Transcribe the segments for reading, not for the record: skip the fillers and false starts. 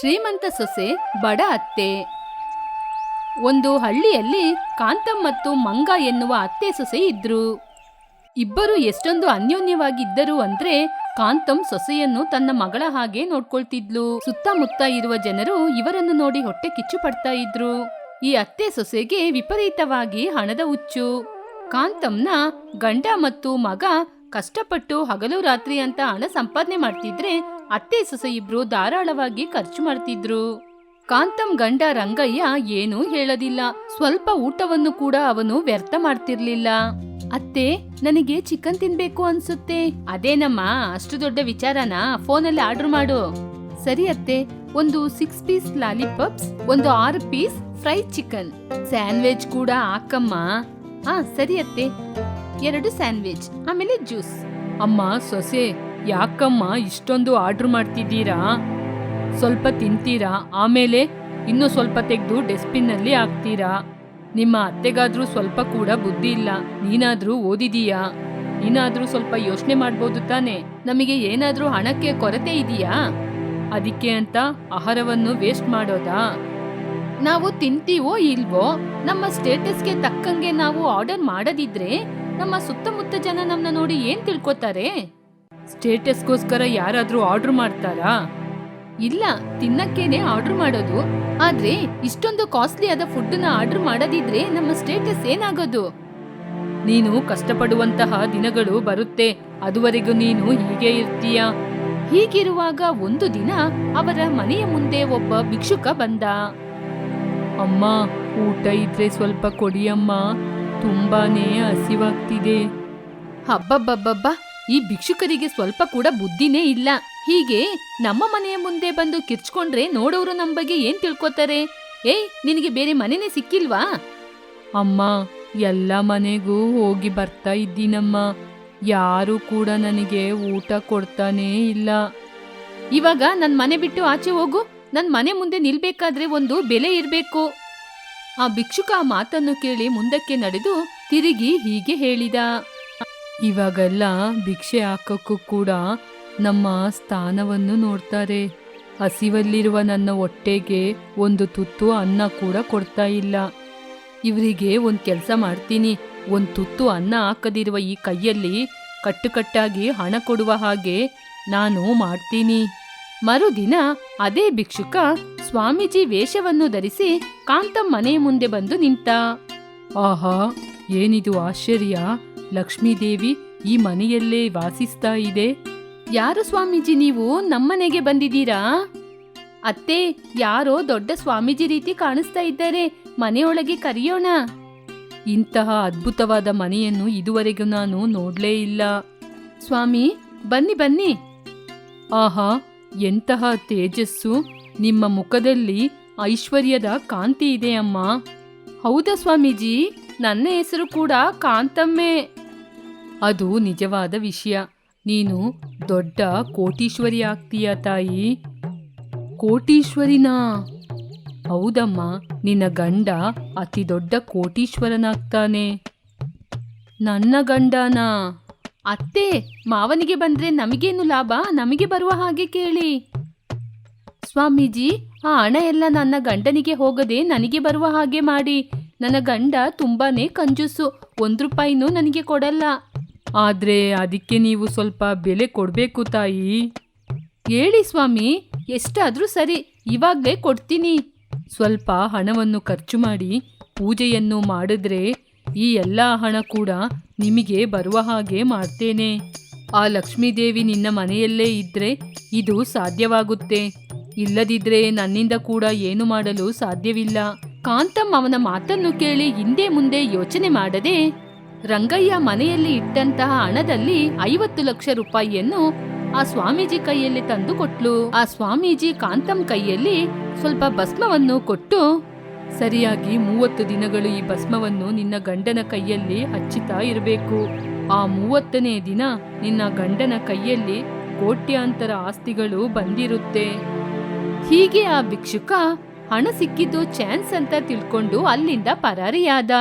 ಶ್ರೀಮಂತ ಸೊಸೆ ಬಡ ಅತ್ತೆ. ಒಂದು ಹಳ್ಳಿಯಲ್ಲಿ ಕಾಂತಂ ಮತ್ತು ಮಂಗ ಎನ್ನುವ ಅತ್ತೆ ಸೊಸೆ ಇದ್ರು. ಇಬ್ಬರು ಎಷ್ಟೊಂದು ಅನ್ಯೋನ್ಯವಾಗಿದ್ದರು ಅಂದ್ರೆ ಕಾಂತಂ ಸೊಸೆಯನ್ನು ತನ್ನ ಮಗಳ ಹಾಗೆ ನೋಡ್ಕೊಳ್ತಿದ್ಲು. ಸುತ್ತಮುತ್ತ ಇರುವ ಜನರು ಇವರನ್ನು ನೋಡಿ ಹೊಟ್ಟೆ ಕಿಚ್ಚು ಪಡ್ತಾ ಇದ್ರು. ಈ ಅತ್ತೆ ಸೊಸೆಗೆ ವಿಪರೀತವಾಗಿ ಹಣದ ಹುಚ್ಚು. ಕಾಂತಂನ ಗಂಡ ಮತ್ತು ಮಗ ಕಷ್ಟಪಟ್ಟು ಹಗಲು ರಾತ್ರಿ ಅಂತ ಹಣ ಸಂಪಾದನೆ ಮಾಡ್ತಿದ್ರೆ ಅತ್ತೆ ಸೊಸೆ ಇಬ್ರು ಧಾರಾಳವಾಗಿ ಖರ್ಚು ಮಾಡ್ತಿದ್ರು. ಕಾಂತಂ ಗಂಡ ರಂಗಯ್ಯ ಏನೂ ಹೇಳೋದಿಲ್ಲ. ಸ್ವಲ್ಪ ಊಟವನ್ನು ಕೂಡ ಅವನು ವ್ಯರ್ಥ ಮಾಡ್ತಿರ್ಲಿಲ್ಲ. ಅತ್ತೆ, ನನಗೆ ಚಿಕನ್ ತಿನ್ಬೇಕು ಅನ್ಸುತ್ತೆ. ಅದೇನಮ್ಮ, ಅಷ್ಟು ದೊಡ್ಡ ವಿಚಾರನ ಫೋನಲ್ಲಿ ಆರ್ಡರ್ ಮಾಡು. ಸರಿ ಅತ್ತೆ, ಒಂದು 6 ಪೀಸ್ ಲಾಲಿಪಾಪ್ಸ್, ಒಂದು 6 ಪೀಸ್ ಫ್ರೈ ಚಿಕನ್, ಸ್ಯಾಂಡ್ವಿಚ್ ಕೂಡ ಹಾಕಮ್ಮ. ಸರಿ ಅತ್ತೆ, 2 ಸ್ಯಾಂಡ್ವಿಚ್, ಆಮೇಲೆ ಜ್ಯೂಸ್. ಅಮ್ಮ ಸೊಸೆ, ಯಾಕಮ್ಮ ಇಷ್ಟೊಂದು ಆರ್ಡರ್ ಮಾಡ್ತಿದ್ದೀರಾ? ಸ್ವಲ್ಪ ತಿಂತೀರಾ, ಆಮೇಲೆ ಇನ್ನೂ ಸ್ವಲ್ಪ ತೆಗೆದು ಡಸ್ಟ್ಬಿನ್ ನಲ್ಲಿ ಹಾಕ್ತೀರಾ. ನಿಮ್ಮ ಅತ್ತೆಗಾದ್ರೂ ಸ್ವಲ್ಪ ಕೂಡ ಬುದ್ಧಿ ಇಲ್ಲ. ನೀನಾದ್ರೂ ಓದಿದೀಯಾ? ನೀನಾದ್ರೂ ಸ್ವಲ್ಪ ಯೋಚನೆ ಮಾಡ್ಬೋದು ತಾನೆ. ನಮಗೆ ಏನಾದ್ರೂ ಹಣಕ್ಕೆ ಕೊರತೆ ಇದೆಯಾ? ಅದಕ್ಕೆ ಅಂತ ಆಹಾರವನ್ನು ವೇಸ್ಟ್ ಮಾಡೋದಾ? ನಾವು ತಿಂತೀವೋ ಇಲ್ವೋ, ನಮ್ಮ ಸ್ಟೇಟಸ್ಗೆ ತಕ್ಕಂಗೆ ನಾವು ಆರ್ಡರ್ ಮಾಡದಿದ್ರೆ ನಮ್ಮ ಸುತ್ತಮುತ್ತ ಜನ ನಮ್ಮನ್ನ ನೋಡಿ ಏನ್ ತಿಳ್ಕೊತಾರೆ? ಸ್ಟೇಟಸ್ಗೋಸ್ಕರ ಯಾರಾದ್ರೂ ಆರ್ಡರ್ ಮಾಡ್ತಾರಾ? ಇಲ್ಲ, ತಿನ್ನಕ್ಕೇನೆ ಆರ್ಡರ್ ಮಾಡೋದು. ಆದ್ರೆ ಇಷ್ಟೊಂದು ಕಾಸ್ಟ್ಲಿ ಆದ ಫುಡ್ ನ ಆರ್ಡರ್ ಮಾಡದಿದ್ರೆ ನಮ್ಮ ಸ್ಟೇಟಸ್ ಏನಾಗೋದು? ನೀನು ಕಷ್ಟಪಡುವಂತಹ ದಿನಗಳು ಬರುತ್ತೆ, ಅದುವರೆಗೂ ನೀನು ಹೀಗೆ ಇರ್ತೀಯ. ಹೀಗಿರುವಾಗ ಒಂದು ದಿನ ಅವರ ಮನೆಯ ಮುಂದೆ ಒಬ್ಬ ಭಿಕ್ಷುಕ ಬಂದ. ಅಮ್ಮ, ಊಟ ಇದ್ರೆ ಸ್ವಲ್ಪ ಕೊಡಿಯಮ್ಮ, ತುಂಬಾನೇ ಹಸಿವಾಗ್ತಿದೆ. ಹಬ್ಬಬ್ಬಬ್ಬಬ್ಬ, ಈ ಭಿಕ್ಷುಕರಿಗೆ ಸ್ವಲ್ಪ ಕೂಡ ಬುದ್ಧಿನೇ ಇಲ್ಲ. ಹೀಗೆ ನಮ್ಮ ಮನೆಯ ಮುಂದೆ ಬಂದು ಕಿರ್ಚ್ಕೊಂಡ್ರೆ ನೋಡೋರು ನಮ್ಮ ಬಗ್ಗೆ ಏನ್ ತಿಳ್ಕೊತಾರೆ? ನಿನಗೆ ಬೇರೆ ಮನೆನೇ ಸಿಕ್ಕಿಲ್ವಾ? ಅಮ್ಮ, ಎಲ್ಲ ಮನೆಗೂ ಹೋಗಿ ಬರ್ತಾ ಇದ್ದೀನಮ್ಮ, ಯಾರು ಕೂಡ ನನಗೆ ಊಟ ಕೊಡ್ತಾನೇ ಇಲ್ಲ. ಇವಾಗ ನನ್ ಮನೆ ಬಿಟ್ಟು ಆಚೆ ಹೋಗು. ನನ್ ಮನೆ ಮುಂದೆ ನಿಲ್ಬೇಕಾದ್ರೆ ಒಂದು ಬೆಲೆ ಇರ್ಬೇಕು. ಆ ಭಿಕ್ಷುಕ ಆ ಮಾತನ್ನು ಕೇಳಿ ಮುಂದಕ್ಕೆ ನಡೆದು ತಿರುಗಿ ಹೀಗೆ ಹೇಳಿದ. ಇವಾಗೆಲ್ಲ ಭಿಕ್ಷೆ ಹಾಕಕ್ಕೂ ಕೂಡ ನಮ್ಮ ಸ್ಥಾನವನ್ನು ನೋಡ್ತಾರೆ. ಹಸಿವಲ್ಲಿರುವ ನನ್ನ ಹೊಟ್ಟೆಗೆ ಒಂದು ತುತ್ತು ಅನ್ನ ಕೂಡ ಕೊಡ್ತಾ ಇಲ್ಲ. ಇವರಿಗೆ ಒಂದು ಕೆಲಸ ಮಾಡ್ತೀನಿ, ಒಂದು ತುತ್ತು ಅನ್ನ ಹಾಕದಿರುವ ಈ ಕೈಯಲ್ಲಿ ಕಟ್ಟುಕಟ್ಟಾಗಿ ಹಣ ಕೊಡುವ ಹಾಗೆ ನಾನು ಮಾಡ್ತೀನಿ. ಮರುದಿನ ಅದೇ ಭಿಕ್ಷುಕ ಸ್ವಾಮೀಜಿ ವೇಷವನ್ನು ಧರಿಸಿ ಕಾಂತಂ ಮನೆಯ ಮುಂದೆ ಬಂದು ನಿಂತ. ಆಹಾ, ಏನಿದು ಆಶ್ಚರ್ಯ! ಲಕ್ಷ್ಮೀದೇವಿ ಈ ಮನೆಯಲ್ಲೇ ವಾಸಿಸ್ತಾ ಇದೆ. ಯಾರು ಸ್ವಾಮೀಜಿ ನೀವು ನಮ್ಮನೆಗೆ ಬಂದಿದ್ದೀರಾ? ಅತ್ತೆ, ಯಾರೋ ದೊಡ್ಡ ಸ್ವಾಮೀಜಿ ರೀತಿ ಕಾಣಿಸ್ತಾ ಇದ್ದಾರೆ, ಮನೆಯೊಳಗೆ ಕರೆಯೋಣ. ಇಂತಹ ಅದ್ಭುತವಾದ ಮನೆಯನ್ನು ಇದುವರೆಗೂ ನಾನು ನೋಡ್ಲೇ ಇಲ್ಲ. ಸ್ವಾಮಿ, ಬನ್ನಿ ಬನ್ನಿ. ಆಹಾ, ಎಂತಹ ತೇಜಸ್ಸು! ನಿಮ್ಮ ಮುಖದಲ್ಲಿ ಐಶ್ವರ್ಯದ ಕಾಂತಿ ಇದೆ ಅಮ್ಮ. ಹೌದಾ ಸ್ವಾಮೀಜಿ, ನನ್ನ ಹೆಸರು ಕೂಡ ಕಾಂತಮ್ಮೆ. ಅದು ನಿಜವಾದ ವಿಷಯ. ನೀನು ದೊಡ್ಡ ಕೋಟೀಶ್ವರಿ ಆಗ್ತೀಯ ತಾಯಿ. ಕೋಟೀಶ್ವರಿನಾ? ಹೌದಮ್ಮ, ನಿನ್ನ ಗಂಡ ಅತಿ ದೊಡ್ಡ ಕೋಟೀಶ್ವರನಾಗ್ತಾನೆ. ನನ್ನ ಗಂಡನಾ? ಅತ್ತೆ, ಮಾವನಿಗೆ ಬಂದ್ರೆ ನಮಗೇನು ಲಾಭ? ನಮಗೆ ಬರುವ ಹಾಗೆ ಕೇಳಿ. ಸ್ವಾಮೀಜಿ, ಆ ಹಣ ಎಲ್ಲ ನನ್ನ ಗಂಡನಿಗೆ ಹೋಗದೆ ನನಗೆ ಬರುವ ಹಾಗೆ ಮಾಡಿ. ನನ್ನ ಗಂಡ ತುಂಬಾನೇ ಕಂಜೂಸು, 1 ರೂಪಾಯಿನೂ ನನಗೆ ಕೊಡಲ್ಲ. ಆದ್ರೆ ಅದಕ್ಕೆ ನೀವು ಸ್ವಲ್ಪ ಬೆಲೆ ಕೊಡ್ಬೇಕು ತಾಯಿ. ಹೇಳಿ ಸ್ವಾಮಿ, ಎಷ್ಟಾದ್ರೂ ಸರಿ, ಇವಾಗ್ಲೇ ಕೊಡ್ತೀನಿ. ಸ್ವಲ್ಪ ಹಣವನ್ನು ಖರ್ಚು ಮಾಡಿ ಪೂಜೆಯನ್ನು ಮಾಡಿದ್ರೆ ಈ ಎಲ್ಲ ಹಣ ಕೂಡ ನಿಮಗೆ ಬರುವ ಹಾಗೆ ಮಾಡ್ತೇನೆ. ಆ ಲಕ್ಷ್ಮೀದೇವಿ ನಿನ್ನ ಮನೆಯಲ್ಲೇ ಇದ್ರೆ ಇದು ಸಾಧ್ಯವಾಗುತ್ತೆ. ಇಲ್ಲದಿದ್ರೆ ನನ್ನಿಂದ ಕೂಡ ಏನು ಮಾಡಲು ಸಾಧ್ಯವಿಲ್ಲ. ಕಾಂತಂ ಅವನ ಮಾತನ್ನು ಕೇಳಿ ಹಿಂದೆ ಮುಂದೆ ಯೋಚನೆ ಮಾಡದೆ ರಂಗಯ್ಯ ಮನೆಯಲ್ಲಿ ಇಟ್ಟಂತಹ ಹಣದಲ್ಲಿ 50 ಲಕ್ಷ ರೂಪಾಯಿಯನ್ನು ಆ ಸ್ವಾಮೀಜಿ ಕೈಯಲ್ಲಿ ತಂದು ಕೊಟ್ಲು. ಆ ಸ್ವಾಮೀಜಿ ಕಾಂತಂ ಕೈಯಲ್ಲಿ ಸ್ವಲ್ಪ ಭಸ್ಮವನ್ನು ಕೊಟ್ಟು, ಸರಿಯಾಗಿ 30 ದಿನಗಳು ಈ ಭಸ್ಮವನ್ನು ನಿನ್ನ ಗಂಡನ ಕೈಯಲ್ಲಿ ಹಚ್ಚುತ್ತಾ ಇರಬೇಕು. ಆ 30ನೇ ದಿನ ನಿನ್ನ ಗಂಡನ ಕೈಯಲ್ಲಿ ಕೋಟ್ಯಾಂತರ ಆಸ್ತಿಗಳು ಬಂದಿರುತ್ತೆ. ಹೀಗೆ ಆ ಭಿಕ್ಷುಕ ಹಣ ಸಿಕ್ಕಿದ್ದು ಚಾನ್ಸ್ ಅಂತ ತಿಳ್ಕೊಂಡು ಅಲ್ಲಿಂದ ಪರಾರಿಯಾದ.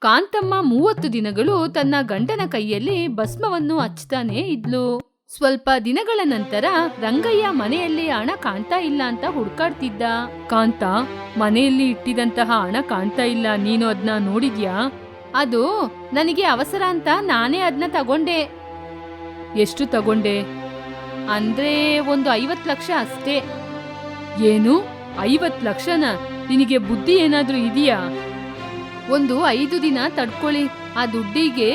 ಕಾಂತಮ್ಮ 30 ದಿನಗಳು ತನ್ನ ಗಂಡನ ಕೈಯಲ್ಲಿ ಭಸ್ಮವನ್ನು ಹಚ್ತಾನೆ ಇದ್ಲು. ಸ್ವಲ್ಪ ದಿನಗಳ ನಂತರ ರಂಗಯ್ಯ ಮನೆಯಲ್ಲಿ ಹಣ ಕಾಣ್ತಾ ಇಲ್ಲ ಅಂತ ಹುಡ್ಕಾಡ್ತಿದ್ದ. ಕಾಂತ, ಮನೆಯಲ್ಲಿ ಇಟ್ಟಿದಂತಹ ಹಣ ಕಾಣ್ತಾ ಇಲ್ಲ, ನೀನು ಅದನ್ನ ನೋಡಿದ್ಯಾ? ಅದು ನನಗೆ ಅವಸರ ಅಂತ ನಾನೇ ಅದನ್ನ ತಗೊಂಡೆ. ಎಷ್ಟು ತಗೊಂಡೆ? ಅಂದ್ರೆ ಒಂದು 50 ಲಕ್ಷ ಅಷ್ಟೇ. ಏನು, 50 ಲಕ್ಷನ? ನಿನಗೆ ಬುದ್ಧಿ ಏನಾದ್ರೂ ಇದೆಯಾ? ಒಂದು 5 ದಿನ ತಡ್ಕೊಳ್ಳಿ, ಆ ದುಡ್ಡಿಗೆ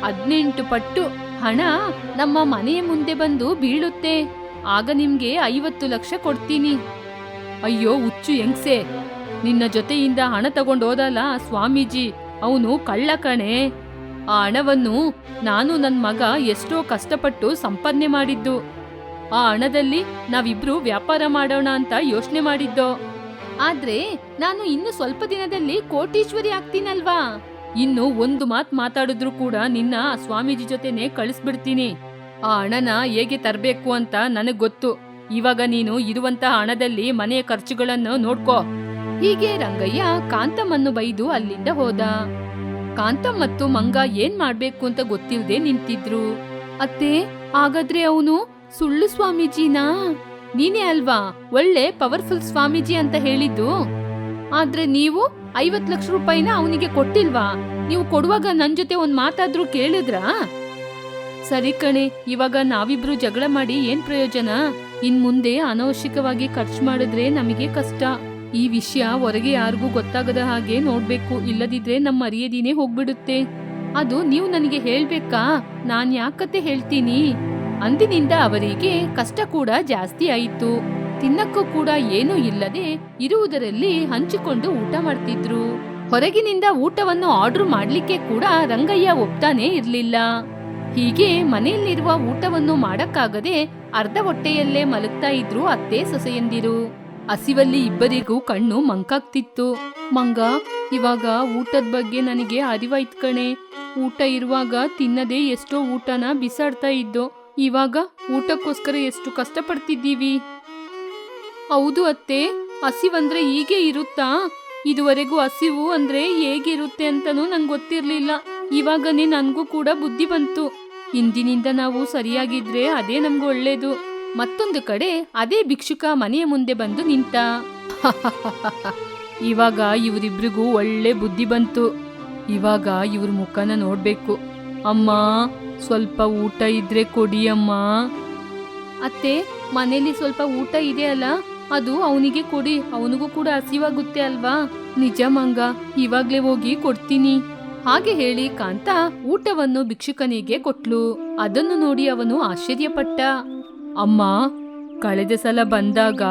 18 ಪಟ್ಟು ಹಣ ನಮ್ಮ ಮನೆಯ ಮುಂದೆ ಬಂದು ಬೀಳುತ್ತೆ. ಆಗ ನಿಮ್ಗೆ 50 ಲಕ್ಷ ಕೊಡ್ತೀನಿ. ಅಯ್ಯೋ ಹುಚ್ಚು ಹೆಂಗ್ಸೆ, ನಿನ್ನ ಜೊತೆಯಿಂದ ಹಣ ತಗೊಂಡೋದಲ್ಲ ಸ್ವಾಮೀಜಿ, ಅವನು ಕಳ್ಳ ಕಣೆ. ಆ ಹಣವನ್ನು ನಾನು ನನ್ನ ಮಗ ಎಷ್ಟೋ ಕಷ್ಟಪಟ್ಟು ಸಂಪಾದನೆ ಮಾಡಿದ್ದು. ಆ ಹಣದಲ್ಲಿ ನಾವಿಬ್ರು ವ್ಯಾಪಾರ ಮಾಡೋಣ ಅಂತ ಯೋಚನೆ ಮಾಡಿದ್ದೋ. ಆದ್ರೆ ನಾನು ಇನ್ನು ಸ್ವಲ್ಪ ದಿನದಲ್ಲಿ ಕೋಟೀಶ್ವರಿ ಆಗ್ತೀನಲ್ವಾ? ಇನ್ನು ಒಂದು ಮಾತು ಮಾತಾಡಿದ್ರು ಕೂಡ ನಿನ್ನ ಸ್ವಾಮೀಜಿ ಜೊತೆನೆ ಕಳಿಸ್ಬಿಡ್ತೀನಿ. ಆ ಹಣನ ಹೇಗೆ ತರಬೇಕು ಅಂತ ನನಗ್ ಗೊತ್ತು. ಇವಾಗ ನೀನು ಇರುವಂತಹ ಹಣದಲ್ಲಿ ಮನೆಯ ಖರ್ಚುಗಳನ್ನು ನೋಡ್ಕೋ. ಹೀಗೆ ರಂಗಯ್ಯ ಕಾಂತಮ್ಮನ್ನು ಬೈದು ಅಲ್ಲಿಂದ ಹೋದ. ಕಾಂತಮ್ಮ ಮತ್ತು ಮಂಗ ಏನ್ ಮಾಡ್ಬೇಕು ಅಂತ ಗೊತ್ತಿಲ್ಲದೆ ನಿಂತಿದ್ರು. ಅತ್ತೆ, ಹಾಗಾದ್ರೆ ಅವನು ಸುಳ್ಳು ಸ್ವಾಮೀಜಿನಾ? ನೀನೇ ಅಲ್ವಾ ಒಳ್ಳೆ ಪವರ್ಫುಲ್ ಸ್ವಾಮೀಜಿ ಅಂತ ಹೇಳಿದ್ದು? ಆದ್ರೆ ನೀವು 50 ಲಕ್ಷ ರೂಪಾಯಿನ ಅವನಿಗೆ ಕೊಟ್ಟಿಲ್ವಾ? ನೀವು ಕೊಡುವಾಗ ನನ್ ಜೊತೆ ಒಂದ್ ಮಾತಾದ್ರೂ ಕೇಳಿದ್ರಾ? ಸರಿ ಕಣೆ, ಇವಾಗ ನಾವಿಬ್ರು ಜಗಳ ಮಾಡಿ ಏನ್ ಪ್ರಯೋಜನ? ಇನ್ ಮುಂದೆ ಅನವಶ್ಯಕವಾಗಿ ಖರ್ಚು ಮಾಡಿದ್ರೆ ನಮಗೆ ಕಷ್ಟ. ಈ ವಿಷಯ ಹೊರಗೆ ಯಾರಿಗೂ ಗೊತ್ತಾಗದ ಹಾಗೆ ನೋಡ್ಬೇಕು, ಇಲ್ಲದಿದ್ರೆ ನಮ್ಮ ಮರ್ಯಾದೆನೇ ಹೋಗ್ಬಿಡುತ್ತೆ. ಅದು ನೀವು ನನಗೆ ಹೇಳ್ಬೇಕಾ? ನಾನ್ ಯಾಕತ್ತೆ ಹೇಳ್ತೀನಿ? ಅಂದಿನಿಂದ ಅವರಿಗೆ ಕಷ್ಟ ಕೂಡ ಜಾಸ್ತಿ ಆಯಿತು. ತಿನ್ನಕ್ಕೂ ಕೂಡ ಏನೂ ಇಲ್ಲದೆ ಇರುವುದರಲ್ಲಿ ಹಂಚಿಕೊಂಡು ಊಟ ಮಾಡ್ತಿದ್ರು. ಹೊರಗಿನಿಂದ ಊಟವನ್ನು ಆರ್ಡರ್ ಮಾಡ್ಲಿಕ್ಕೆ ಕೂಡ ರಂಗಯ್ಯ ಒಪ್ತಾನೆ ಇರ್ಲಿಲ್ಲ. ಹೀಗೆ ಮನೆಯಲ್ಲಿರುವ ಊಟವನ್ನು ಮಾಡಕ್ಕಾಗದೆ ಅರ್ಧ ಹೊಟ್ಟೆಯಲ್ಲೇ ಮಲಗ್ತಾ ಇದ್ರು ಅತ್ತೆ ಸೊಸೆಯಂದಿರು. ಹಸಿವಲ್ಲಿ ಇಬ್ಬರಿಗೂ ಕಣ್ಣು ಮಂಕಾಗ್ತಿತ್ತು. ಮಂಗ, ಇವಾಗ ಊಟದ ಬಗ್ಗೆ ನನಗೆ ಅರಿವಾಯ್ತು ಕಣೆ. ಊಟ ಇರುವಾಗ ತಿನ್ನದೆ ಎಷ್ಟೋ ಊಟನ ಬಿಸಾಡ್ತಾ ಇದ್ದೋ, ಇವಾಗ ಊಟಕ್ಕೋಸ್ಕರ ಎಷ್ಟು ಕಷ್ಟಪಡ್ತಿದ್ದೀವಿ. ಹೌದು ಅತ್ತೆ, ಹಸಿವಂದ್ರೆ ಹೀಗೆ ಇರುತ್ತಾ? ಇದುವರೆಗೂ ಹಸಿವು ಅಂದ್ರೆ ಹೇಗಿರುತ್ತೆ ಅಂತನೂ ನಂಗೆ ಗೊತ್ತಿರ್ಲಿಲ್ಲ. ಇವಾಗನೇ ನನ್ಗೂ ಕೂಡ ಬುದ್ಧಿ ಬಂತು. ಇಂದಿನಿಂದ ನಾವು ಸರಿಯಾಗಿದ್ರೆ ಅದೇ ನಮ್ಗೆ ಒಳ್ಳೇದು. ಮತ್ತೊಂದು ಕಡೆ ಅದೇ ಭಿಕ್ಷುಕ ಮನೆಯ ಮುಂದೆ ಬಂದು ನಿಂತ. ಇವಾಗ ಇವರಿಬ್ರಿಗೂ ಒಳ್ಳೆ ಬುದ್ಧಿ ಬಂತು. ಇವಾಗ ಇವ್ರ ಮುಖನ ನೋಡ್ಬೇಕು. ಅಮ್ಮ, ಸ್ವಲ್ಪ ಊಟ ಇದ್ರೆ ಕೊಡಿ ಅಮ್ಮ. ಅತ್ತೆ, ಮನೇಲಿ ಸ್ವಲ್ಪ ಊಟ ಇದೆ ಅಲ್ಲ, ಅದು ಅವನಿಗೆ ಕೊಡಿ, ಅವನಿಗೂ ಕೂಡ ಹಸಿವಾಗುತ್ತೆ ಅಲ್ವಾ? ನಿಜ ಮಂಗ, ಇವಾಗ್ಲೇ ಹೋಗಿ ಕೊಡ್ತೀನಿ. ಹಾಗೆ ಹೇಳಿ ಕಾಂತ ಊಟವನ್ನು ಭಿಕ್ಷುಕನಿಗೆ ಕೊಟ್ಲು. ಅದನ್ನು ನೋಡಿ ಅವನು ಆಶ್ಚರ್ಯಪಟ್ಟ. ಅಮ್ಮ, ಕಳೆದ ಸಲ ಬಂದಾಗ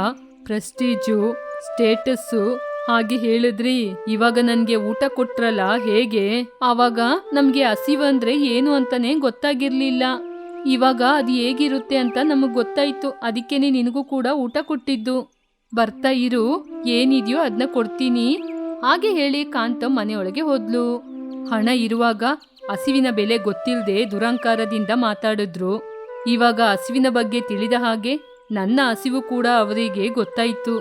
ಪ್ರೆಸ್ಟೀಜು, ಸ್ಟೇಟಸ್ಸು ಹಾಗೆ ಹೇಳಿದ್ರಿ, ಇವಾಗ ನನ್ಗೆ ಊಟ ಕೊಟ್ರಲ್ಲ, ಹೇಗೆ? ಆವಾಗ ನಮ್ಗೆ ಹಸಿವಂದ್ರೆ ಏನು ಅಂತಾನೆ ಗೊತ್ತಾಗಿರ್ಲಿಲ್ಲ. ಇವಾಗ ಅದು ಹೇಗಿರುತ್ತೆ ಅಂತ ನಮಗ್ ಗೊತ್ತಾಯ್ತು. ಅದಕ್ಕೇನೆ ನಿನಗೂ ಕೂಡ ಊಟ ಕೊಟ್ಟಿದ್ದು. ಬರ್ತಾ ಇರು, ಏನಿದೆಯೋ ಅದನ್ನ ಕೊಡ್ತೀನಿ. ಹಾಗೆ ಹೇಳಿ ಕಾಂತ ಮನೆಯೊಳಗೆ ಹೋದ್ಲು. ಹಣ ಇರುವಾಗ ಹಸಿವಿನ ಬೆಲೆ ಗೊತ್ತಿಲ್ಲದೆ ದುರಂಕಾರದಿಂದ ಮಾತಾಡಿದ್ರು. ಇವಾಗ ಹಸಿವಿನ ಬಗ್ಗೆ ತಿಳಿದ ಹಾಗೆ ನನ್ನ ಹಸಿವು ಕೂಡ ಅವರಿಗೆ ಗೊತ್ತಾಯ್ತು.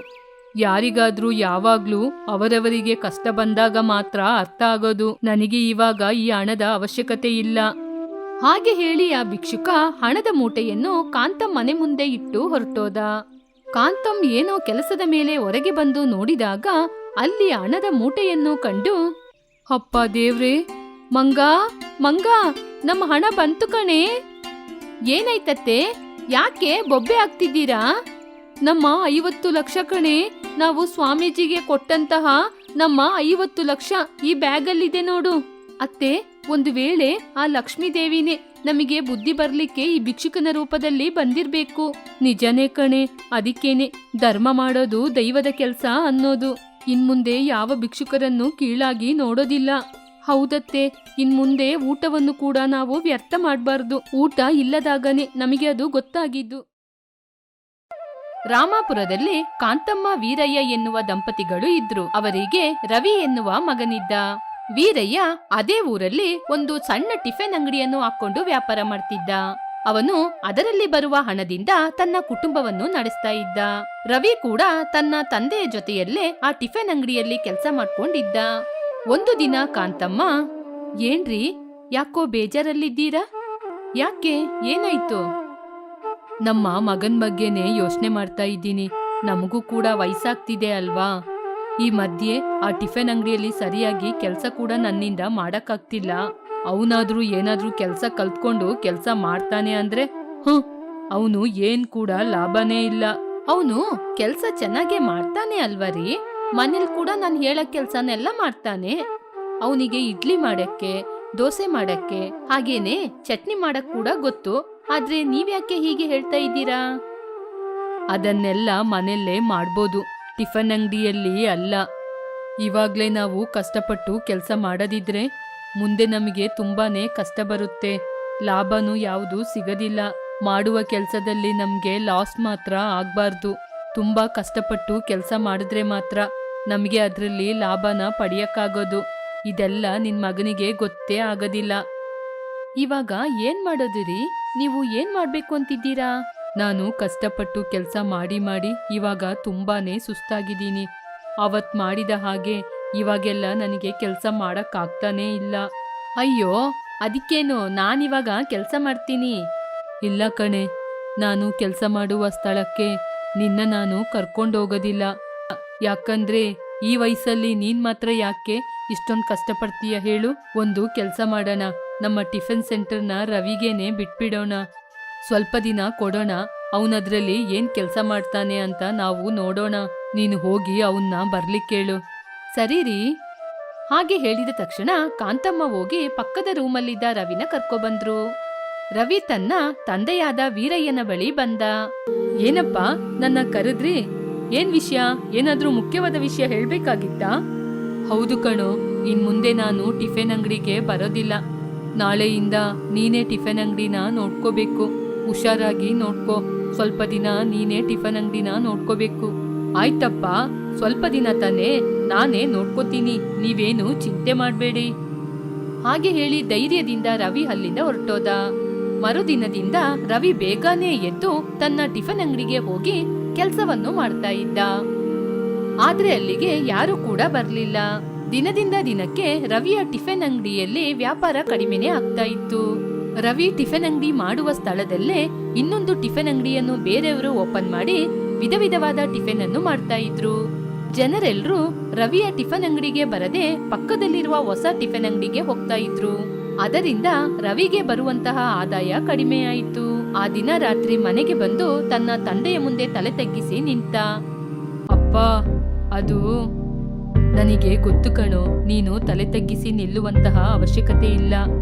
ಯಾರಿಗಾದ್ರೂ ಯಾವಾಗ್ಲೂ ಅವರವರಿಗೆ ಕಷ್ಟ ಬಂದಾಗ ಮಾತ್ರ ಅರ್ಥ ಆಗೋದು. ನನಗೆ ಇವಾಗ ಈ ಹಣದ ಅವಶ್ಯಕತೆ ಇಲ್ಲ. ಹಾಗೆ ಹೇಳಿ ಆ ಭಿಕ್ಷುಕ ಹಣದ ಮೂಟೆಯನ್ನು ಕಾಂತಂ ಮನೆ ಮುಂದೆ ಇಟ್ಟು ಹೊರಟೋದ. ಕಾಂತಂ ಏನೋ ಕೆಲಸದ ಮೇಲೆ ಹೊರಗೆ ಬಂದು ನೋಡಿದಾಗ ಅಲ್ಲಿ ಹಣದ ಮೂಟೆಯನ್ನು ಕಂಡು, ಅಪ್ಪ ದೇವ್ರೇ, ಮಂಗ ಮಂಗ, ನಮ್ಮ ಹಣ ಬಂತು ಕಣೆ. ಏನಾಯ್ತತ್ತೆ? ಯಾಕೆ ಬೊಬ್ಬೆ ಆಗ್ತಿದ್ದೀರಾ? ನಮ್ಮ 50 ಲಕ್ಷ ಕಣೆ, ನಾವು ಸ್ವಾಮೀಜಿಗೆ ಕೊಟ್ಟಂತಹ ನಮ್ಮ 50 ಲಕ್ಷ ಈ ಬ್ಯಾಗಲ್ಲಿದೆ ನೋಡು. ಅತ್ತೆ, ಒಂದು ವೇಳೆ ಆ ಲಕ್ಷ್ಮೀ ದೇವಿನೇ ನಮಗೆ ಬುದ್ಧಿ ಬರ್ಲಿಕ್ಕೆ ಈ ಭಿಕ್ಷುಕನ ರೂಪದಲ್ಲಿ ಬಂದಿರ್ಬೇಕು. ನಿಜನೇ ಕಣೆ, ಅದಕ್ಕೇನೆ ಧರ್ಮ ಮಾಡೋದು ದೈವದ ಕೆಲಸ ಅನ್ನೋದು. ಇನ್ಮುಂದೆ ಯಾವ ಭಿಕ್ಷುಕರನ್ನು ಕೀಳಾಗಿ ನೋಡೋದಿಲ್ಲ. ಹೌದತ್ತೆ, ಇನ್ಮುಂದೆ ಊಟವನ್ನು ಕೂಡ ನಾವು ವ್ಯರ್ಥ ಮಾಡಬಾರ್ದು. ಊಟ ಇಲ್ಲದಾಗನೇ ನಮಗೆ ಅದು ಗೊತ್ತಾಗಿದ್ದು. ರಾಮಾಪುರದಲ್ಲಿ ಕಾಂತಮ್ಮ ವೀರಯ್ಯ ಎನ್ನುವ ದಂಪತಿಗಳು ಇದ್ರು. ಅವರಿಗೆ ರವಿ ಎನ್ನುವ ಮಗನಿದ್ದ. ವೀರಯ್ಯ ಅದೇ ಊರಲ್ಲಿ ಒಂದು ಸಣ್ಣ ಟಿಫಿನ್ ಅಂಗಡಿಯನ್ನು ಹಾಕೊಂಡು ವ್ಯಾಪಾರ ಮಾಡ್ತಿದ್ದ. ಅವನು ಅದರಲ್ಲಿ ಬರುವ ಹಣದಿಂದ ತನ್ನ ಕುಟುಂಬವನ್ನು ನಡೆಸ್ತಾ ಇದ್ದ. ರವಿ ಕೂಡ ತನ್ನ ತಂದೆಯ ಜೊತೆಯಲ್ಲೇ ಆ ಟಿಫಿನ್ ಅಂಗಡಿಯಲ್ಲಿ ಕೆಲಸ ಮಾಡ್ಕೊಂಡಿದ್ದ. ಒಂದು ದಿನ ಕಾಂತಮ್ಮ, ಏನ್ರಿ, ಯಾಕೋ ಬೇಜಾರಲ್ಲಿದ್ದೀರಾ? ಯಾಕೆ, ಏನಾಯ್ತು? ನಮ್ಮ ಮಗನ್ ಬಗ್ಗೆನೇ ಯೋಚನೆ ಮಾಡ್ತಾ ಇದ್ದೀನಿ. ನಮಗೂ ಕೂಡ ವಯಸ್ಸಾಗ್ತಿದೆ ಅಲ್ವಾ. ಈ ಮಧ್ಯೆ ಆ ಟಿಫಿನ್ ಅಂಗಡಿಯಲ್ಲಿ ಸರಿಯಾಗಿ ಕೆಲಸ ಕೂಡ ನನ್ನಿಂದ ಮಾಡಕ್ಕಾಗ್ತಿಲ್ಲ. ಅವನಾದ್ರೂ ಏನಾದ್ರೂ ಕೆಲಸ ಕಲ್ತ್ಕೊಂಡು ಕೆಲಸ ಮಾಡ್ತಾನೆ ಅಂದ್ರೆ ಅವನು ಏನ್ ಕೂಡ ಲಾಭನೇ ಇಲ್ಲ. ಅವನು ಕೆಲಸ ಚೆನ್ನಾಗೇ ಮಾಡ್ತಾನೆ ಅಲ್ವರಿ. ಮನೇಲಿ ಕೂಡ ನಾನು ಹೇಳೋ ಕೆಲ್ಸನೆಲ್ಲ ಮಾಡ್ತಾನೆ. ಅವನಿಗೆ ಇಡ್ಲಿ ಮಾಡಕ್ಕೆ, ದೋಸೆ ಮಾಡಕ್ಕೆ, ಹಾಗೇನೆ ಚಟ್ನಿ ಮಾಡಕ್ ಕೂಡ ಗೊತ್ತು. ಆದ್ರೆ ನೀವ್ಯಾಕೆ ಹೀಗೆ ಹೇಳ್ತಾ ಇದ್ದೀರಾ? ಅದನ್ನೆಲ್ಲ ಮನೆಯಲ್ಲೇ ಮಾಡ್ಬೋದು, ಟಿಫನ್ ಅಂಗಡಿಯಲ್ಲಿ ಅಲ್ಲ. ಇವಾಗ್ಲೇ ನಾವು ಕಷ್ಟಪಟ್ಟು ಕೆಲಸ ಮಾಡದಿದ್ರೆ ಮುಂದೆ ನಮಗೆ ತುಂಬಾನೇ ಕಷ್ಟ ಬರುತ್ತೆ. ಲಾಭನೂ ಯಾವುದು ಸಿಗದಿಲ್ಲ. ಮಾಡುವ ಕೆಲಸದಲ್ಲಿ ನಮ್ಗೆ ಲಾಸ್ ಮಾತ್ರ ಆಗ್ಬಾರ್ದು. ತುಂಬಾ ಕಷ್ಟಪಟ್ಟು ಕೆಲಸ ಮಾಡಿದ್ರೆ ಮಾತ್ರ ನಮಗೆ ಅದರಲ್ಲಿ ಲಾಭನ ಪಡೆಯಕ್ಕಾಗೋದು. ಇದೆಲ್ಲ ನಿನ್ ಮಗನಿಗೆ ಗೊತ್ತೇ ಆಗೋದಿಲ್ಲ. ಇವಾಗ ಏನ್ ಮಾಡೋದಿರಿ? ನೀವು ಏನ್ ಮಾಡ್ಬೇಕು ಅಂತಿದ್ದೀರಾ? ನಾನು ಕಷ್ಟಪಟ್ಟು ಕೆಲಸ ಮಾಡಿ ಮಾಡಿ ಇವಾಗ ತುಂಬಾನೇ ಸುಸ್ತಾಗಿದ್ದೀನಿ. ಅವತ್ ಮಾಡಿದ ಹಾಗೆ ಇವಾಗೆಲ್ಲ ನನಗೆ ಕೆಲಸ ಮಾಡಕ್ಕಾಗ್ತಾನೇ ಇಲ್ಲ. ಅಯ್ಯೋ, ಅದಕ್ಕೇನು, ನಾನಿವಾಗ ಕೆಲಸ ಮಾಡ್ತೀನಿ. ಇಲ್ಲ ಕಣೆ, ನಾನು ಕೆಲಸ ಮಾಡುವ ಸ್ಥಳಕ್ಕೆ ನಿನ್ನ ನಾನು ಕರ್ಕೊಂಡೋಗೋದಿಲ್ಲ. ಯಾಕಂದ್ರೆ ಈ ವಯಸ್ಸಲ್ಲಿ ನೀನ್ ಮಾತ್ರ ಯಾಕೆ ಇಷ್ಟೊಂದು ಕಷ್ಟಪಡ್ತೀಯ ಹೇಳು? ಒಂದು ಕೆಲಸ ಮಾಡೋಣ, ನಮ್ಮ ಟಿಫಿನ್ ಸೆಂಟರ್ನ ರವಿಗೇನೆ ಬಿಟ್ಬಿಡೋಣ. ಸ್ವಲ್ಪ ದಿನ ಕೊಡೋಣ, ಅವನದ್ರಲ್ಲಿ ಏನ್ ಕೆಲಸ ಮಾಡ್ತಾನೆ ಅಂತ ನಾವು ನೋಡೋಣ. ನೀನು ಹೋಗಿ ಅವನ್ನ ಬರ್ಲಿಕ್ಕೇಳು. ಸರಿ ರೀ. ಹಾಗೆ ಹೇಳಿದ ತಕ್ಷಣ ಕಾಂತಮ್ಮ ಹೋಗಿ ಪಕ್ಕದ ರೂಮಲ್ಲಿದ್ದ ರವಿನ ಕರ್ಕೊಬಂದ್ರು. ರವಿ ತನ್ನ ತಂದೆಯಾದ ವೀರಯ್ಯನ ಬಳಿ ಬಂದ. ಏನಪ್ಪ, ನನ್ನ ಕರೆದ್ರಿ? ಏನ್ ವಿಷಯ? ಏನಾದ್ರೂ ಮುಖ್ಯವಾದ ವಿಷಯ ಹೇಳ್ಬೇಕಾಗಿತ್ತಾ? ಹೌದು ಕಣೋ, ಇನ್ ಮುಂದೆ ನಾನು ಟಿಫಿನ್ ಅಂಗಡಿಗೆ ಬರೋದಿಲ್ಲ. ನಾಳೆಯಿಂದ ನೀನೇ ಟಿಫಿನ್ ಅಂಗಡಿನ ನೋಡ್ಕೋಬೇಕು. ಹುಷಾರಾಗಿ ನೋಡ್ಕೋ. ಸ್ವಲ್ಪ ದಿನ ನೀನೇ ಟಿಫಿನ್ ಅಂಗಡಿನ ನೋಡ್ಕೋಬೇಕು. ಆಯ್ತಪ್ಪ, ಸ್ವಲ್ಪ ದಿನ ತಾನೇ, ನಾನೇ ನೋಡ್ಕೋತೀನಿ, ನೀವೇನು ಚಿಂತೆ ಮಾಡ್ಬೇಡಿ. ಹಾಗೆ ಹೇಳಿ ಧೈರ್ಯದಿಂದ ರವಿ ಅಲ್ಲಿಂದ ಹೊರಟೋದ. ಮರುದಿನದಿಂದ ರವಿ ಬೇಗನೆ ಎದ್ದು ತನ್ನ ಟಿಫಿನ್ ಅಂಗಡಿಗೆ ಹೋಗಿ ಕೆಲಸವನ್ನು ಮಾಡ್ತಾ ಇದ್ದ. ಆದ್ರೆ ಅಲ್ಲಿಗೆ ಯಾರು ಕೂಡ ಬರ್ಲಿಲ್ಲ. ದಿನದಿಂದ ದಿನಕ್ಕೆ ರವಿಯ ಟಿಫಿನ್ ಅಂಗಡಿಯಲ್ಲಿ ವ್ಯಾಪಾರ ಕಡಿಮೆನೆ ಆಗ್ತಾ ಇತ್ತು. ರವಿ ಟಿಫಿನ್ ಅಂಗಡಿ ಮಾಡುವ ಸ್ಥಳದಲ್ಲೇ ಇನ್ನೊಂದು ಟಿಫಿನ್ ಅಂಗಡಿಯನ್ನು ಬೇರೆಯವರು ಓಪನ್ ಮಾಡಿ ವಿಧ ವಿಧವಾದ ಟಿಫಿನ್ ಅನ್ನು ಮಾಡ್ತಾ ಇದ್ರು. ಜನರೆಲ್ಲರೂ ರವಿಯ ಟಿಫಿನ್ ಅಂಗಡಿಗೆ ಬರದೆ ಪಕ್ಕದಲ್ಲಿರುವ ಹೊಸ ಟಿಫಿನ್ ಅಂಗಡಿಗೆ ಹೋಗ್ತಾ ಇದ್ರು. ಅದರಿಂದ ರವಿಗೆ ಬರುವಂತಹ ಆದಾಯ ಕಡಿಮೆಯಾಯಿತು. ಆ ದಿನ ರಾತ್ರಿ ಮನೆಗೆ ಬಂದು ತನ್ನ ತಂದೆಯ ಮುಂದೆ ತಲೆ ತಗ್ಗಿಸಿ ನಿಂತ. ಅಪ್ಪ, ಅದು ನನಗೆ ಗೊತ್ತು ಕಣೋ, ನೀನು ತಲೆ ತಗ್ಗಿಸಿ ನಿಲ್ಲುವಂತಹ ಅವಶ್ಯಕತೆ ಇಲ್ಲ.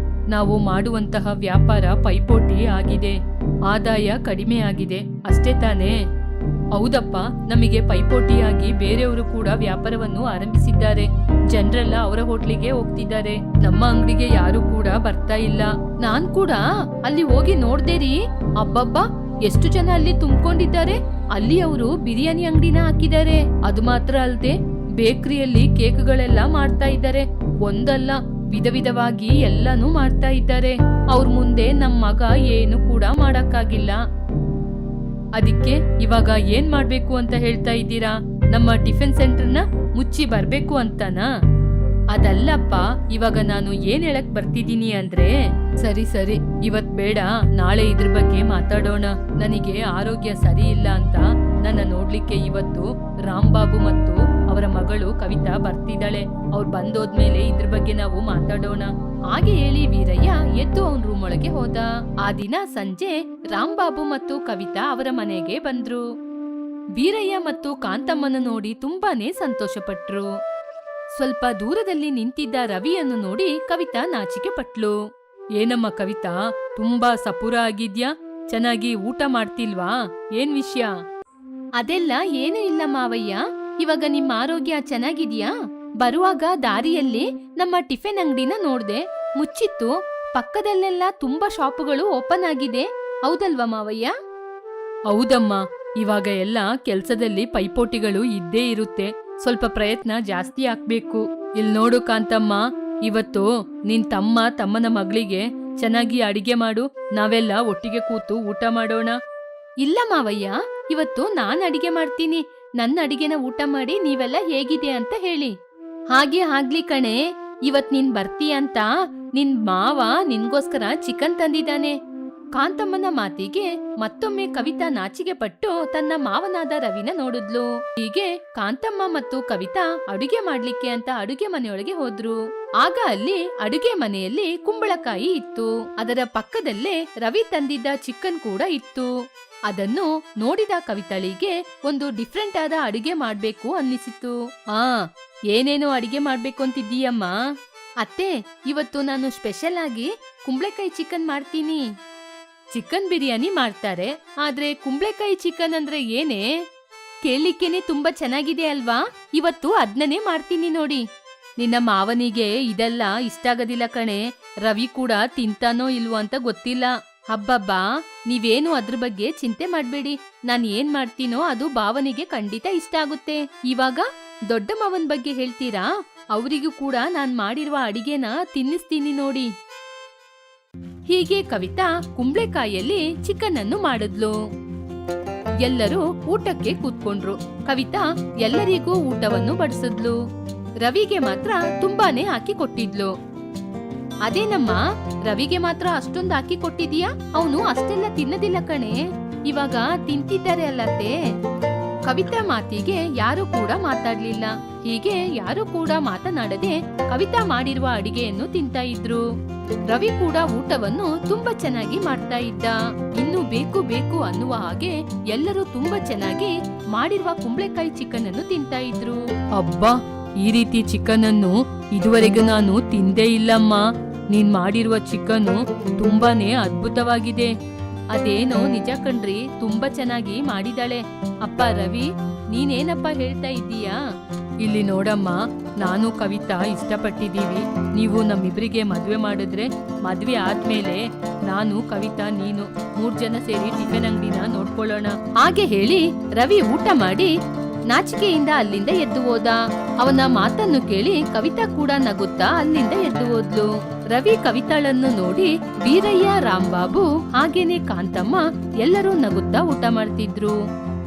ನಾವು ಮಾಡುವಂತಹ ವ್ಯಾಪಾರ ಪೈಪೋಟಿ ಆಗಿದೆ, ಆದಾಯ ಕಡಿಮೆ ಆಗಿದೆ, ಅಷ್ಟೇ ತಾನೇ? ಹೌದಪ್ಪ, ನಮಗೆ ಪೈಪೋಟಿಯಾಗಿ ಬೇರೆಯವರು ಕೂಡ ವ್ಯಾಪಾರವನ್ನು ಆರಂಭಿಸಿದ್ದಾರೆ. ಜನರೆಲ್ಲ ಅವರ ಹೋಟ್ಲಿಗೆ ಹೋಗ್ತಿದ್ದಾರೆ. ನಮ್ಮ ಅಂಗಡಿಗೆ ಯಾರು ಕೂಡ ಬರ್ತಾ ಇಲ್ಲ. ನಾನ್ ಕೂಡ ಅಲ್ಲಿ ಹೋಗಿ ನೋಡ್ದೇರಿ. ಅಬ್ಬಬ್ಬಾ, ಎಷ್ಟು ಜನ ಅಲ್ಲಿ ತುಂಬಿಕೊಂಡಿದ್ದಾರೆ. ಅಲ್ಲಿ ಅವರು ಬಿರಿಯಾನಿ ಅಂಗಡಿನ ಹಾಕಿದ್ದಾರೆ. ಅದು ಮಾತ್ರ ಅಲ್ಲದೆ ಬೇಕರಿಯಲ್ಲಿ ಕೇಕ್ಗಳೆಲ್ಲ ಮಾಡ್ತಾ ಇದ್ದಾರೆ. ಒಂದಲ್ಲ, ವಿಧ ವಿಧವಾಗಿ ಎಲ್ಲಾನು ಮಾಡ್ತಾ ಇದ್ದಾರೆ. ಅವ್ರ ಮುಂದೆ ನಮ್ಮ ಮಗ ಏನು ಕೂಡ ಮಾಡಕ್ಕಾಗಿಲ್ಲ. ಅದಕ್ಕೆ ಇವಾಗ ಏನ್ ಮಾಡ್ಬೇಕು ಅಂತ ಹೇಳ್ತಾ ಇದ್ದೀರಾ? ನಮ್ಮ ಟಿಫಿನ್ ಸೆಂಟರ್ನ ಮುಚ್ಚಿ ಬರ್ಬೇಕು ಅಂತನಾ? ಅದಲ್ಲಪ್ಪ, ಇವಾಗ ನಾನು ಏನ್ ಹೇಳಕ್ ಬರ್ತಿದ್ದೀನಿ ಅಂದ್ರೆ, ಸರಿ ಸರಿ, ಇವತ್ ಬೇಡ, ನಾಳೆ ಇದ್ರ ಬಗ್ಗೆ ಮಾತಾಡೋಣ. ನನಗೆ ಆರೋಗ್ಯ ಸರಿ ಇಲ್ಲ ಅಂತ ನನ್ನ ನೋಡ್ಲಿಕ್ಕೆ ಇವತ್ತು ರಾಂಬಾಬು ಮತ್ತು ಅವರ ಮಗಳು ಕವಿತಾ ಬರ್ತಿದ್ದಾಳೆ. ಅವ್ರು ಬಂದೋದ್ಮೇಲೆ ಇದ್ರ ಬಗ್ಗೆ ನಾವು ಮಾತಾಡೋಣ. ಹಾಗೆ ಹೇಳಿ ವೀರಯ್ಯ ಎದ್ದು ಅವನ್ ರೂಮ್ ಒಳಗೆ ಹೋದ. ಆ ದಿನ ಸಂಜೆ ರಾಂಬಾಬು ಮತ್ತು ಕವಿತಾ ಅವರ ಮನೆಗೆ ಬಂದ್ರು. ವೀರಯ್ಯ ಮತ್ತು ಕಾಂತಮ್ಮನ ನೋಡಿ ತುಂಬಾನೇ ಸಂತೋಷ ಪಟ್ರು. ಸ್ವಲ್ಪ ದೂರದಲ್ಲಿ ನಿಂತಿದ್ದ ರವಿಯನ್ನು ನೋಡಿ ಕವಿತಾ ನಾಚಿಕೆ ಪಟ್ಲು. ಏನಮ್ಮ ಕವಿತಾ, ತುಂಬಾ ಸಪೂರ ಆಗಿದ್ಯಾ? ಚೆನ್ನಾಗಿ ಊಟ ಮಾಡ್ತಿಲ್ವಾ? ಏನ್ ವಿಷಯ? ಅದೆಲ್ಲ ಏನೂ ಇಲ್ಲ ಮಾವಯ್ಯ. ಇವಾಗ ನಿಮ್ಮ ಆರೋಗ್ಯ ಚೆನ್ನಾಗಿದ್ಯಾ? ಬರುವಾಗ ದಾರಿಯಲ್ಲಿ ನಮ್ಮ ಟಿಫಿನ್ ಅಂಗಡಿನ ನೋಡ್ದೆ, ಮುಚ್ಚಿತ್ತು. ಪಕ್ಕದಲ್ಲೆಲ್ಲ ತುಂಬಾ ಶಾಪುಗಳು ಓಪನ್ ಆಗಿದೆ. ಹೌದಲ್ವಾ ಮಾವಯ್ಯ? ಹೌದಮ್ಮ, ಇವಾಗ ಎಲ್ಲ ಕೆಲ್ಸದಲ್ಲಿ ಪೈಪೋಟಿಗಳು ಇದ್ದೇ ಇರುತ್ತೆ. ಸ್ವಲ್ಪ ಪ್ರಯತ್ನ ಜಾಸ್ತಿ ಹಾಕ್ಬೇಕು. ಇಲ್ ನೋಡು ಕಾಂತಮ್ಮ, ಇವತ್ತು ನಿನ್ ತಮ್ಮನ ಮಗಳಿಗೆ ಚೆನ್ನಾಗಿ ಅಡಿಗೆ ಮಾಡು. ನಾವೆಲ್ಲ ಒಟ್ಟಿಗೆ ಕೂತು ಊಟ ಮಾಡೋಣ. ಇಲ್ಲ ಮಾವಯ್ಯ, ಇವತ್ತು ನಾನ್ ಅಡಿಗೆ ಮಾಡ್ತೀನಿ. ನನ್ನ ಅಡಿಗೆನ ಊಟ ಮಾಡಿ ನೀವೆಲ್ಲ ಹೇಗಿದೆ ಅಂತ ಹೇಳಿ. ಹಾಗೆ ಆಗ್ಲಿ ಕಣೆ. ಇವತ್ ನೀನ್ ಬರ್ತೀಯ ಅಂತ ನಿನ್ ಮಾವ ನಿನ್ಗೋಸ್ಕರ ಚಿಕನ್ ತಂದಿದ್ದಾನೆ. ಕಾಂತಮ್ಮನ ಮಾತಿಗೆ ಮತ್ತೊಮ್ಮೆ ಕವಿತಾ ನಾಚಿಕೆ ಪಟ್ಟು ತನ್ನ ಮಾವನಾದ ರವಿನ ನೋಡಿದ್ಲು. ಹೀಗೆ ಕಾಂತಮ್ಮ ಮತ್ತು ಕವಿತಾ ಅಡುಗೆ ಮಾಡ್ಲಿಕ್ಕೆ ಅಂತ ಅಡುಗೆ ಮನೆಯೊಳಗೆ ಹೋದ್ರು. ಆಗ ಅಲ್ಲಿ ಅಡುಗೆ ಮನೆಯಲ್ಲಿ ಕುಂಬಳಕಾಯಿ ಇತ್ತು. ಅದರ ಪಕ್ಕದಲ್ಲೇ ರವಿ ತಂದಿದ್ದ ಚಿಕನ್ ಕೂಡ ಇತ್ತು. ಅದನ್ನು ನೋಡಿದ ಕವಿತಾಳಿಗೆ ಒಂದು ಡಿಫ್ರೆಂಟ್ ಆದ ಅಡುಗೆ ಮಾಡ್ಬೇಕು ಅನ್ನಿಸಿತು. ಏನೇನು ಅಡಿಗೆ ಮಾಡ್ಬೇಕು ಅಂತಿದ್ದೀಯಮ್ಮ? ಅತ್ತೆ, ಇವತ್ತು ನಾನು ಸ್ಪೆಷಲ್ ಆಗಿ ಕುಂಬಳಕಾಯಿ ಚಿಕನ್ ಮಾಡ್ತೀನಿ. ಚಿಕನ್ ಬಿರಿಯಾನಿ ಮಾಡ್ತಾರೆ, ಆದ್ರೆ ಕುಂಬಳಕಾಯಿ ಚಿಕನ್ ಅಂದ್ರೆ ಏನೇ? ಕೇಳಲಿಕ್ಕೇನೆ ತುಂಬಾ ಚೆನ್ನಾಗಿದೆ ಅಲ್ವಾ? ಇವತ್ತು ಅದ್ನನೇ ಮಾಡ್ತೀನಿ ನೋಡಿ. ನಿನ್ನ ಮಾವನಿಗೆ ಇದೆಲ್ಲ ಇಷ್ಟ ಆಗೋದಿಲ್ಲ ಕಣೆ. ರವಿ ಕೂಡ ತಿಂತಾನೋ ಇಲ್ವೋ ಅಂತ ಗೊತ್ತಿಲ್ಲ. ಹಬ್ಬಬ್ಬಾ, ನೀವೇನು ಅದ್ರ ಬಗ್ಗೆ ಚಿಂತೆ ಮಾಡ್ಬೇಡಿ. ನಾನ್ ಏನ್ ಮಾಡ್ತೀನೋ ಅದು ಭಾವನಿಗೆ ಖಂಡಿತ ಇಷ್ಟ ಆಗುತ್ತೆ. ಇವಾಗ ದೊಡ್ಡ ಮಾವನ್ ಬಗ್ಗೆ ಹೇಳ್ತೀರಾ? ಅವರಿಗೂ ಕೂಡ ನಾನ್ ಮಾಡಿರುವ ಅಡಿಗೆನ ತಿನ್ನಿಸ್ತೀನಿ ನೋಡಿ. ಹೀಗೆ ಕವಿತಾ ಕುಂಬಳಕಾಯಿಯಲ್ಲಿ ಚಿಕನ್ ಅನ್ನು ಮಾಡಿದ್ಲು. ಎಲ್ಲರೂ ಊಟಕ್ಕೆ ಕೂತ್ಕೊಂಡ್ರು. ಕವಿತಾ ಎಲ್ಲರಿಗೂ ಊಟವನ್ನು ಬಡಿಸಿದ್ಲು. ರವಿಗೆ ಮಾತ್ರ ತುಂಬಾನೇ ಹಾಕಿ ಕೊಟ್ಟಿದ್ಲು. ಅದೇನಮ್ಮ, ರವಿಗೆ ಮಾತ್ರ ಅಷ್ಟೊಂದು ಹಾಕಿ ಕೊಟ್ಟಿದೀಯಾ? ಅವನು ಅಷ್ಟೆಲ್ಲ ತಿನ್ನದಿಲ್ಲ ಕಣೆ. ಇವಾಗ ತಿಂತಿದ್ದಾರೆ ಅಲ್ಲತ್ತೆ. ಕವಿತಾ ಮಾತಿಗೆ ಯಾರು ಕೂಡ ಮಾತಾಡ್ಲಿಲ್ಲ. ಹೀಗೆ ಯಾರು ಕೂಡ ಮಾತನಾಡದೆ ಕವಿತಾ ಮಾಡಿರುವ ಅಡಿಗೆಯನ್ನು ತಿಂತಾ ಇದ್ರು. ರವಿ ಕೂಡ ಊಟವನ್ನು ತುಂಬಾ ಚೆನ್ನಾಗಿ ಮಾಡ್ತಾ ಇದ್ದ. ಇನ್ನು ಬೇಕು ಬೇಕು ಅನ್ನುವ ಹಾಗೆ ಎಲ್ಲರೂ ತುಂಬಾ ಚೆನ್ನಾಗಿ ಮಾಡಿರುವ ಕುಂಬಳಕಾಯಿ ಚಿಕನ್ ಅನ್ನು ತಿಂತಾ ಇದ್ರು. ಅಬ್ಬಾ, ಈ ರೀತಿ ಚಿಕನ್ ಅನ್ನು ಇದುವರೆಗೂ ನಾನು ತಿಂದೇ ಇಲ್ಲಮ್ಮ. ನೀನ್ ಮಾಡಿರುವ ಚಿಕನ್ ತುಂಬಾನೇ ಅದ್ಭುತವಾಗಿದೆ. ಅದೇನೋ ನಿಜ ಕಣ್ರಿ, ತುಂಬಾ ಚೆನ್ನಾಗಿ ಮಾಡಿದಾಳೆ. ಅಪ್ಪ ರವಿ, ನೀನೇನಪ್ಪ ಹೇಳ್ತಾ ಇದ್ದೀಯಾ? ಇಲ್ಲಿ ನೋಡಮ್ಮ, ನಾನು ಕವಿತಾ ಇಷ್ಟಪಟ್ಟಿದ್ದೀವಿ. ನೀವು ನಮ್ಮಿಬ್ರಿಗೆ ಮದ್ವೆ ಮಾಡಿದ್ರೆ ಮದ್ವೆ ಆದ್ಮೇಲೆ ನಾನು ಕವಿತಾ ನೀನು 3 ಜನ ಸೇರಿ ಟಿಫಿನ್ ಅಂಗಡಿನ ನೋಡ್ಕೊಳ್ಳೋಣ. ಹಾಗೆ ಹೇಳಿ ರವಿ ಊಟ ಮಾಡಿ ನಾಚಿಕೆಯಿಂದ ಅಲ್ಲಿಂದ ಎದ್ದು ಹೋದ. ಅವನ ಮಾತನ್ನು ಕೇಳಿ ಕವಿತಾ ಕೂಡ ನಗುತ್ತಾ ಅಲ್ಲಿಂದ ಎದ್ದು ಹೋದ್ಲು. ರವಿ ಕವಿತಾಳನ್ನು ನೋಡಿ ವೀರಯ್ಯ, ರಾಂಬಾಬು ಹಾಗೇನೆ ಕಾಂತಮ್ಮ ಎಲ್ಲರೂ ನಗುತ್ತಾ ಊಟ ಮಾಡ್ತಿದ್ರು.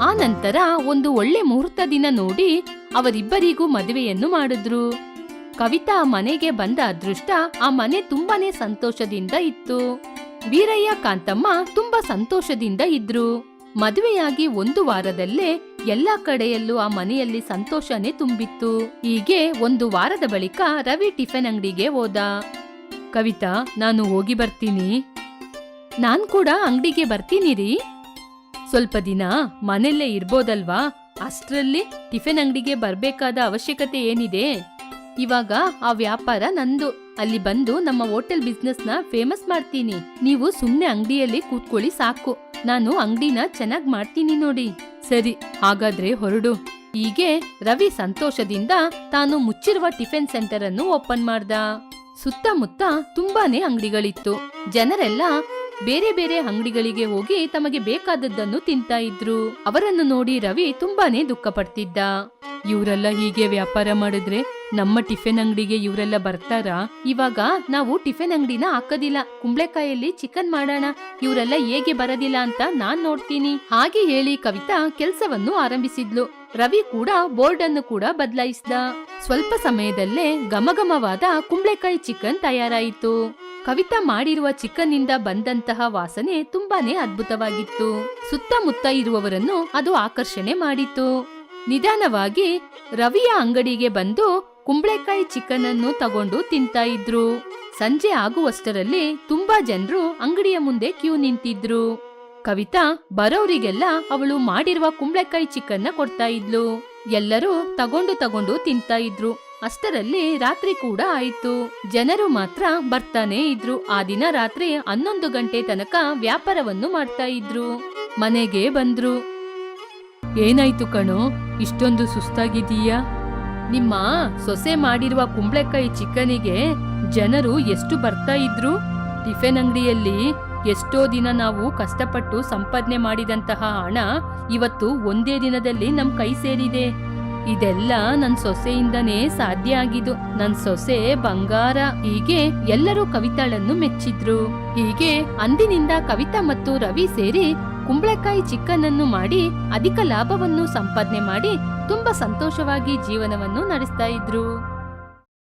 ಆ ನಂತರ ಒಂದು ಒಳ್ಳೆ ಮುಹೂರ್ತ ದಿನ ನೋಡಿ ಅವರಿಬ್ಬರಿಗೂ ಮದುವೆಯನ್ನು ಮಾಡಿದ್ರು. ಕವಿತಾ ಮನೆಗೆ ಬಂದ ಅದೃಷ್ಟ ಆ ಮನೆ ತುಂಬಾನೇ ಸಂತೋಷದಿಂದ ಇತ್ತು. ವೀರಯ್ಯ, ಕಾಂತಮ್ಮ ತುಂಬಾ ಸಂತೋಷದಿಂದ ಇದ್ರು. ಮದುವೆಯಾಗಿ 1 ವಾರದಲ್ಲೇ ಎಲ್ಲಾ ಕಡೆಯಲ್ಲೂ ಆ ಮನೆಯಲ್ಲಿ ಸಂತೋಷನೇ ತುಂಬಿತ್ತು. ಹೀಗೆ 1 ವಾರದ ಬಳಿಕ ರವಿ ಟಿಫಿನ್ ಅಂಗಡಿಗೆ ಹೋದ. ಕವಿತಾ, ನಾನು ಹೋಗಿ ಬರ್ತೀನಿ. ನಾನ್ ಕೂಡ ಅಂಗಡಿಗೆ ಬರ್ತೀನಿ ರೀ. ಸ್ವಲ್ಪ ದಿನ ಮನೆಯಲ್ಲೇ ಇರ್ಬೋದಲ್ವಾ? ಅಷ್ಟ್ರಲ್ಲಿ ಟಿಫಿನ್ ಅಂಗಡಿಗೆ ಬರ್ಬೇಕಾದ ಅವಶ್ಯಕತೆ ಏನಿದೆ? ಇವಾಗ ಆ ವ್ಯಾಪಾರ ನಂದು. ಅಲ್ಲಿ ಬಂದು ನಮ್ಮ ಹೋಟೆಲ್ ಬಿಸ್ನೆಸ್ ನ ಫೇಮಸ್ ಮಾಡ್ತೀನಿ. ನೀವು ಸುಮ್ನೆ ಅಂಗಡಿಯಲ್ಲಿ ಕೂತ್ಕೊಳ್ಳಿ ಸಾಕು. ನಾನು ಅಂಗಡಿನ ಚೆನ್ನಾಗ್ ಮಾಡ್ತೀನಿ ನೋಡಿ. ಸರಿ, ಹಾಗಾದ್ರೆ ಹೊರಡು. ಹೀಗೆ ರವಿ ಸಂತೋಷದಿಂದ ತಾನು ಮುಚ್ಚಿರುವ ಟಿಫಿನ್ ಸೆಂಟರ್ ಅನ್ನು ಓಪನ್ ಮಾಡ್ದ. ಸುತ್ತಮುತ್ತ ತುಂಬಾನೇ ಅಂಗಡಿಗಳಿತ್ತು. ಜನರೆಲ್ಲ ಬೇರೆ ಬೇರೆ ಅಂಗಡಿಗಳಿಗೆ ಹೋಗಿ ತಮಗೆ ಬೇಕಾದದ್ದನ್ನು ತಿಂತಾ ಇದ್ರು. ಅವರನ್ನು ನೋಡಿ ರವಿ ತುಂಬಾನೇ ದುಃಖ ಪಡ್ತಿದ್ದ. ಇವರೆಲ್ಲ ಹೀಗೆ ವ್ಯಾಪಾರ ಮಾಡಿದ್ರೆ ನಮ್ಮ ಟಿಫಿನ್ ಅಂಗಡಿಗೆ ಇವರೆಲ್ಲ ಬರ್ತಾರಾ? ಇವಾಗ ನಾವು ಟಿಫಿನ್ ಅಂಗಡಿನ ಹಾಕೋದಿಲ್ಲ, ಕುಂಬಳಕಾಯಲ್ಲಿ ಚಿಕನ್ ಮಾಡೋಣ. ಇವರೆಲ್ಲ ಹೇಗೆ ಬರೋದಿಲ್ಲ ಅಂತ ನಾನ್ ನೋಡ್ತೀನಿ. ಹಾಗೆ ಹೇಳಿ ಕವಿತಾ ಕೆಲಸವನ್ನು ಆರಂಭಿಸಿದ್ಲು. ರವಿ ಕೂಡ ಬೋರ್ಡ್ ಅನ್ನು ಕೂಡ ಬದಲಾಯಿಸಿದ. ಸ್ವಲ್ಪ ಸಮಯದಲ್ಲೇ ಘಮಘಮವಾದ ಕುಂಬಳಕಾಯಿ ಚಿಕನ್ ತಯಾರಾಯಿತು. ಕವಿತಾ ಮಾಡಿರುವ ಚಿಕನ್ ನಿಂದ ಬಂದಂತಹ ವಾಸನೆ ತುಂಬಾನೇ ಅದ್ಭುತವಾಗಿತ್ತು. ಸುತ್ತಮುತ್ತ ಇರುವವರನ್ನು ಅದು ಆಕರ್ಷಣೆ ಮಾಡಿತು. ನಿಧಾನವಾಗಿ ರವಿಯ ಅಂಗಡಿಗೆ ಬಂದು ಕುಂಬಳಕಾಯಿ ಚಿಕನ್ ಅನ್ನು ತಗೊಂಡು ತಿಂತಾ ಇದ್ರು. ಸಂಜೆ ಆಗುವಷ್ಟರಲ್ಲಿ ತುಂಬಾ ಜನರು ಅಂಗಡಿಯ ಮುಂದೆ ಕ್ಯೂ ನಿಂತಿದ್ರು. ಕವಿತಾ ಬರೋರಿಗೆಲ್ಲ ಅವಳು ಮಾಡಿರುವ ಕುಂಬಳಕಾಯಿ ಚಿಕನ್ ಕೊಡ್ತಾ ಇದ್ಲು. ಎಲ್ಲರೂ ತಗೊಂಡು ತಿಂತಾ ಇದ್ರು. ಅಷ್ಟರಲ್ಲಿ ರಾತ್ರಿ ಕೂಡ ಆಯ್ತು. ಜನರು ಮಾತ್ರ ಬರ್ತಾನೆ ಇದ್ರು. ಆ ದಿನ ರಾತ್ರಿ 11 ಗಂಟೆ ತನಕ ವ್ಯಾಪಾರವನ್ನು ಮಾಡ್ತಾ ಇದ್ರು. ಮನೆಗೆ ಬಂದ್ರು. ಏನಾಯ್ತು ಕಣೋ, ಇಷ್ಟೊಂದು ಸುಸ್ತಾಗಿದೀಯಾ? ನಿಮ್ಮ ಸೊಸೆ ಮಾಡಿರುವ ಕುಂಬಳಕಾಯಿ ಚಿಕನಿಗೆ ಜನರು ಎಷ್ಟು ಬರ್ತಾ ಇದ್ರು. ಟಿಫಿನ್ ಅಂಗಡಿಯಲ್ಲಿ ಎಷ್ಟೋ ದಿನ ನಾವು ಕಷ್ಟಪಟ್ಟು ಸಂಪಾದನೆ ಮಾಡಿದಂತಹ ಹಣ ಇವತ್ತು ಒಂದೇ ದಿನದಲ್ಲಿ ನಮ್ ಕೈ ಸೇರಿದೆ. ಇದೆಲ್ಲ ನನ್ ಸೊಸೆಯಿಂದನೇ ಸಾಧ್ಯ ಆಗಿದ್ದು. ನನ್ ಸೊಸೆ ಬಂಗಾರ. ಹೀಗೆ ಎಲ್ಲರೂ ಕವಿತಾಳನ್ನು ಮೆಚ್ಚಿದ್ರು. ಹೀಗೆ ಅಂದಿನಿಂದ ಕವಿತಾ ಮತ್ತು ರವಿ ಸೇರಿ ಕುಂಬಳಕಾಯಿ ಚಿಕನ್ ಅನ್ನು ಮಾಡಿ ಅಧಿಕ ಲಾಭವನ್ನು ಸಂಪಾದನೆ ಮಾಡಿ ತುಂಬಾ ಸಂತೋಷವಾಗಿ ಜೀವನವನ್ನು ನಡೆಸ್ತಾ ಇದ್ರು.